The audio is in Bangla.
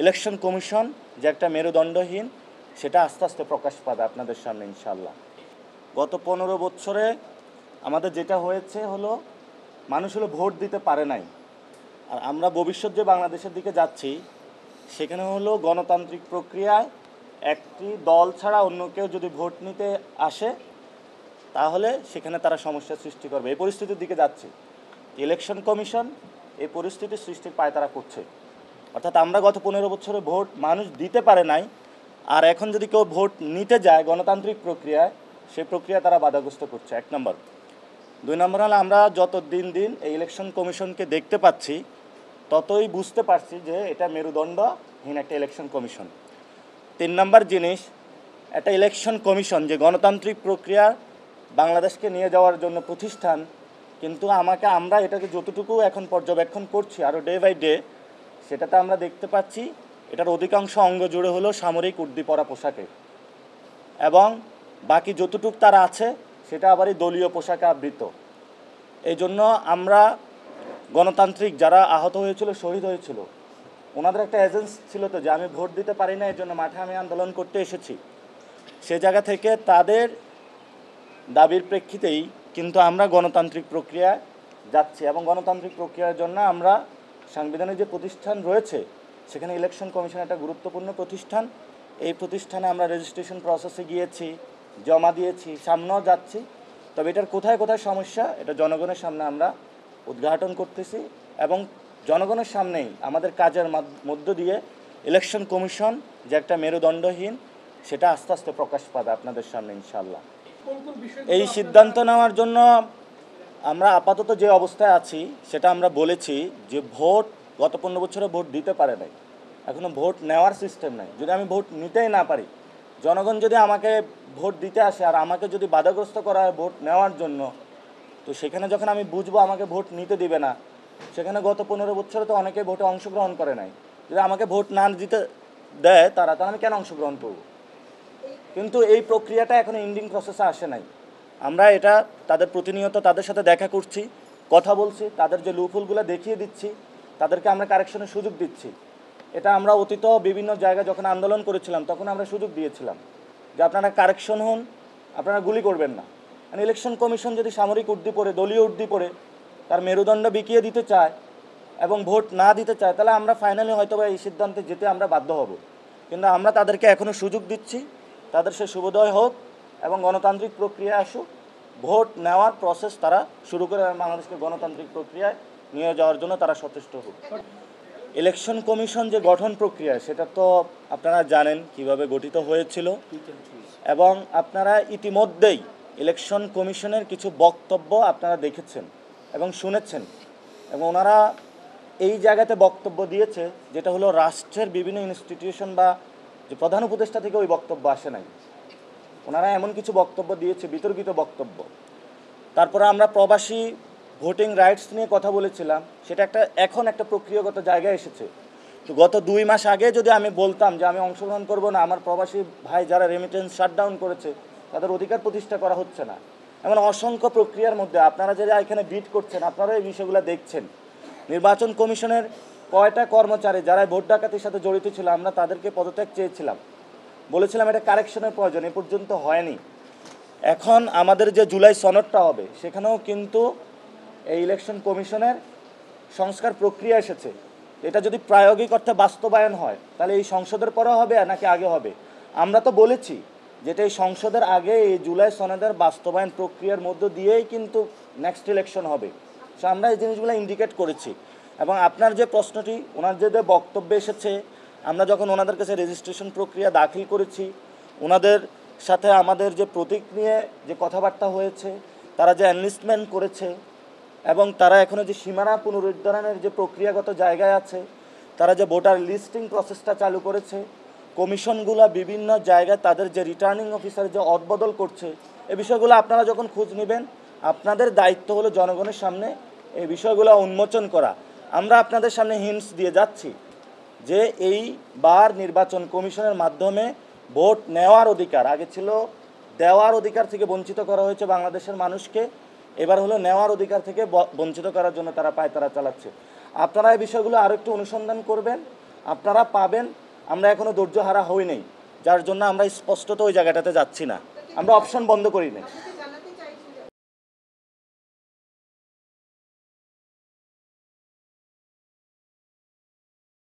ইলেকশন কমিশন যে একটা মেরুদণ্ডহীন, সেটা আস্তে আস্তে প্রকাশ পাবে আপনাদের সামনে ইনশাল্লাহ। গত 15 বছরে আমাদের যেটা হয়েছে হলো, মানুষ হলো ভোট দিতে পারে নাই। আর আমরা ভবিষ্যৎ যে বাংলাদেশের দিকে যাচ্ছি, সেখানে হলো গণতান্ত্রিক প্রক্রিয়ায় একটি দল ছাড়া অন্য কেউ যদি ভোট নিতে আসে, তাহলে সেখানে তারা সমস্যার সৃষ্টি করবে। এই পরিস্থিতির দিকে যাচ্ছে। ইলেকশন কমিশন এই পরিস্থিতির সৃষ্টির পায়তারা করছে। অর্থাৎ আমরা গত 15 বছরে ভোট মানুষ দিতে পারে নাই, আর এখন যদি কেউ ভোট নিতে যায় গণতান্ত্রিক প্রক্রিয়ায়, সেই প্রক্রিয়া তারা বাধাগ্রস্ত করছে, 1 নম্বর। 2 নম্বর হলো, আমরা যত দিন দিন এই ইলেকশন কমিশনকে দেখতে পাচ্ছি, ততই বুঝতে পারছি যে এটা মেরুদণ্ডহীন একটা ইলেকশন কমিশন। 3 নম্বর জিনিস, একটা ইলেকশন কমিশন যে গণতান্ত্রিক প্রক্রিয়া বাংলাদেশকে নিয়ে যাওয়ার জন্য প্রতিষ্ঠান, কিন্তু আমরা এটাকে যতটুকু এখন পর্যবেক্ষণ করছি আরও ডে বাই ডে, সেটাতে আমরা দেখতে পাচ্ছি এটার অধিকাংশ অঙ্গ জুড়ে হলো সামরিক উর্দি পরা পোশাকে, এবং বাকি যতটুকু তারা আছে সেটা আবারই দলীয় পোশাকে আবৃত। এই জন্য আমরা গণতান্ত্রিক যারা আহত হয়েছিল, শহীদ হয়েছিল, ওনাদের একটা এজেন্স ছিল তো যে আমি ভোট দিতে পারি না, এই জন্য মাঠে আমি আন্দোলন করতে এসেছি। সে জায়গা থেকে তাদের দাবির প্রেক্ষিতেই কিন্তু আমরা গণতান্ত্রিক প্রক্রিয়ায় যাচ্ছি, এবং গণতান্ত্রিক প্রক্রিয়ার জন্য আমরা সাংবিধানিক যে প্রতিষ্ঠান রয়েছে, সেখানে ইলেকশন কমিশন একটা গুরুত্বপূর্ণ প্রতিষ্ঠান। এই প্রতিষ্ঠানে আমরা রেজিস্ট্রেশন প্রসেসে গিয়েছি, জমা দিয়েছি, সামনেও যাচ্ছি। তবে এটার কোথায় কোথায় সমস্যা, এটা জনগণের সামনে আমরা উদ্ঘাটন করতেছি, এবং জনগণের সামনেই আমাদের কাজের মধ্য দিয়ে ইলেকশন কমিশন যে একটা মেরুদণ্ডহীন, সেটা আস্তে আস্তে প্রকাশ পাবে আপনাদের সামনে ইনশাল্লাহ। এই সিদ্ধান্ত নেওয়ার জন্য আমরা আপাতত যে অবস্থায় আছি সেটা আমরা বলেছি যে ভোট গত 15 বছরে ভোট দিতে পারে নাই, এখনও ভোট নেওয়ার সিস্টেম নাই। যদি আমি ভোট নিতেই না পারি, জনগণ যদি আমাকে ভোট দিতে আসে আর আমাকে যদি বাধাগ্রস্ত করা হয় ভোট নেওয়ার জন্য, তো সেখানে যখন আমি বুঝবো আমাকে ভোট নিতে দিবে না, সেখানে গত 15 বছরে তো অনেকে ভোটে অংশগ্রহণ করে নাই। যদি আমাকে ভোট না দিতে দেয় তাহলে আমি কেন অংশগ্রহণ করব? কিন্তু এই প্রক্রিয়াটা এখনো এন্ডিং প্রসেসে আসে নাই। আমরা এটা তাদের প্রতিনিয়ত তাদের সাথে দেখা করছি, কথা বলছি, তাদের যে লুপহোলগুলো দেখিয়ে দিচ্ছি, তাদেরকে আমরা কারেকশনের সুযোগ দিচ্ছি। এটা আমরা অতীত বিভিন্ন জায়গায় যখন আন্দোলন করেছিলাম তখন আমরা সুযোগ দিয়েছিলাম যে আপনারা কারেকশন হন, আপনারা গুলি করবেন না। আর ইলেকশন কমিশন যদি সামরিক উর্দি পরে, দলীয় উর্দি পরে তার মেরুদণ্ড বিকিয়ে দিতে চায় এবং ভোট না দিতে চায়, তাহলে আমরা ফাইনালি হয়তো এই সিদ্ধান্তে যেতে আমরা বাধ্য হব। কিন্তু আমরা তাদেরকে এখনও সুযোগ দিচ্ছি, তাদের সে শুভোদয় হোক এবং গণতান্ত্রিক প্রক্রিয়া আসুক, ভোট নেওয়ার প্রসেস তারা শুরু করে বাংলাদেশকে গণতান্ত্রিক প্রক্রিয়ায় নিয়ে যাওয়ার জন্য তারা সচেষ্ট হোক। ইলেকশন কমিশন যে গঠন প্রক্রিয়া, সেটা তো আপনারা জানেন কিভাবে গঠিত হয়েছিল, এবং আপনারা ইতিমধ্যেই ইলেকশন কমিশনের কিছু বক্তব্য আপনারা দেখেছেন এবং শুনেছেন, এবং ওনারা এই জায়গাতে বক্তব্য দিয়েছে যেটা হলো রাষ্ট্রের বিভিন্ন ইনস্টিটিউশন বা যে প্রধান উপদেষ্টা থেকে ওই বক্তব্য আসে নাই। ওনারা এমন কিছু বক্তব্য দিয়েছে, বিতর্কিত বক্তব্য। তারপরে আমরা প্রবাসী ভোটিং রাইটস নিয়ে কথা বলেছিলাম, সেটা এখন একটা প্রক্রিয়াগত জায়গায় এসেছে। তো গত 2 মাস আগে যদি আমি বলতাম যে আমি অংশগ্রহণ করব না, আমার প্রবাসী ভাই যারা রেমিটেন্স শাটডাউন করেছে তাদের অধিকার প্রতিষ্ঠা করা হচ্ছে না, এমন অসংখ্য প্রক্রিয়ার মধ্যে আপনারা যারা এখানে বিট করছেন, আপনারা এই বিষয়গুলো দেখছেন। নির্বাচন কমিশনের কয়টা কর্মচারী যারা ভোট ডাকাতির সাথে জড়িত ছিল, আমরা তাদেরকে পদত্যাগ চেয়েছিলাম, বলেছিলাম এটা কারেকশনের প্রয়োজন, এ পর্যন্ত হয়নি। এখন আমাদের যে জুলাই সনদটা হবে, সেখানেও কিন্তু এই ইলেকশন কমিশনের সংস্কার প্রক্রিয়া এসেছে। এটা যদি প্রায়োগিক অর্থে বাস্তবায়ন হয়, তাহলে এই সংসদের পরে হবে নাকি আগে হবে? আমরা তো বলেছি যেটা এই সংসদের আগে এই জুলাই সনদের বাস্তবায়ন প্রক্রিয়ার মধ্য দিয়েই কিন্তু নেক্সট ইলেকশন হবে। সো আমরা এই জিনিসগুলো ইন্ডিকেট করেছি, এবং আপনার যে প্রশ্নটি, ওনার যে বক্তব্য এসেছে, আমরা যখন ওনাদের কাছে রেজিস্ট্রেশন প্রক্রিয়া দাখিল করেছি, ওনাদের সাথে আমাদের যে প্রতীক নিয়ে যে কথাবার্তা হয়েছে, তারা যে এনলিস্টমেন্ট করেছে, এবং তারা এখনও যে সীমানা পুনরুদ্ধারণের যে প্রক্রিয়াগত জায়গায় আছে, তারা যে ভোটার লিস্টিং প্রসেসটা চালু করেছে, কমিশনগুলো বিভিন্ন জায়গায় তাদের যে রিটার্নিং অফিসার যে অদবদল করছে, এই বিষয়গুলো আপনারা যখন খোঁজ নেবেন, আপনাদের দায়িত্ব হলো জনগণের সামনে এই বিষয়গুলো উন্মোচন করা। আমরা আপনাদের সামনে হিন্টস দিয়ে যাচ্ছি যে এইবার নির্বাচন কমিশনের মাধ্যমে ভোট নেওয়ার অধিকার, আগে ছিল দেওয়ার অধিকার থেকে বঞ্চিত করা হয়েছে বাংলাদেশের মানুষকে, এবার হলো নেওয়ার অধিকার থেকে বঞ্চিত করার জন্য তারা পায়তারা চালাচ্ছে। আপনারা এই বিষয়গুলো আরও একটু অনুসন্ধান করবেন, আপনারা পাবেন। আমরা এখনও ধৈর্য হারা হই নাই, যার জন্য আমরা স্পষ্টত ওই জায়গাটাতে যাচ্ছি না, আমরা অপশন বন্ধ করি নাই।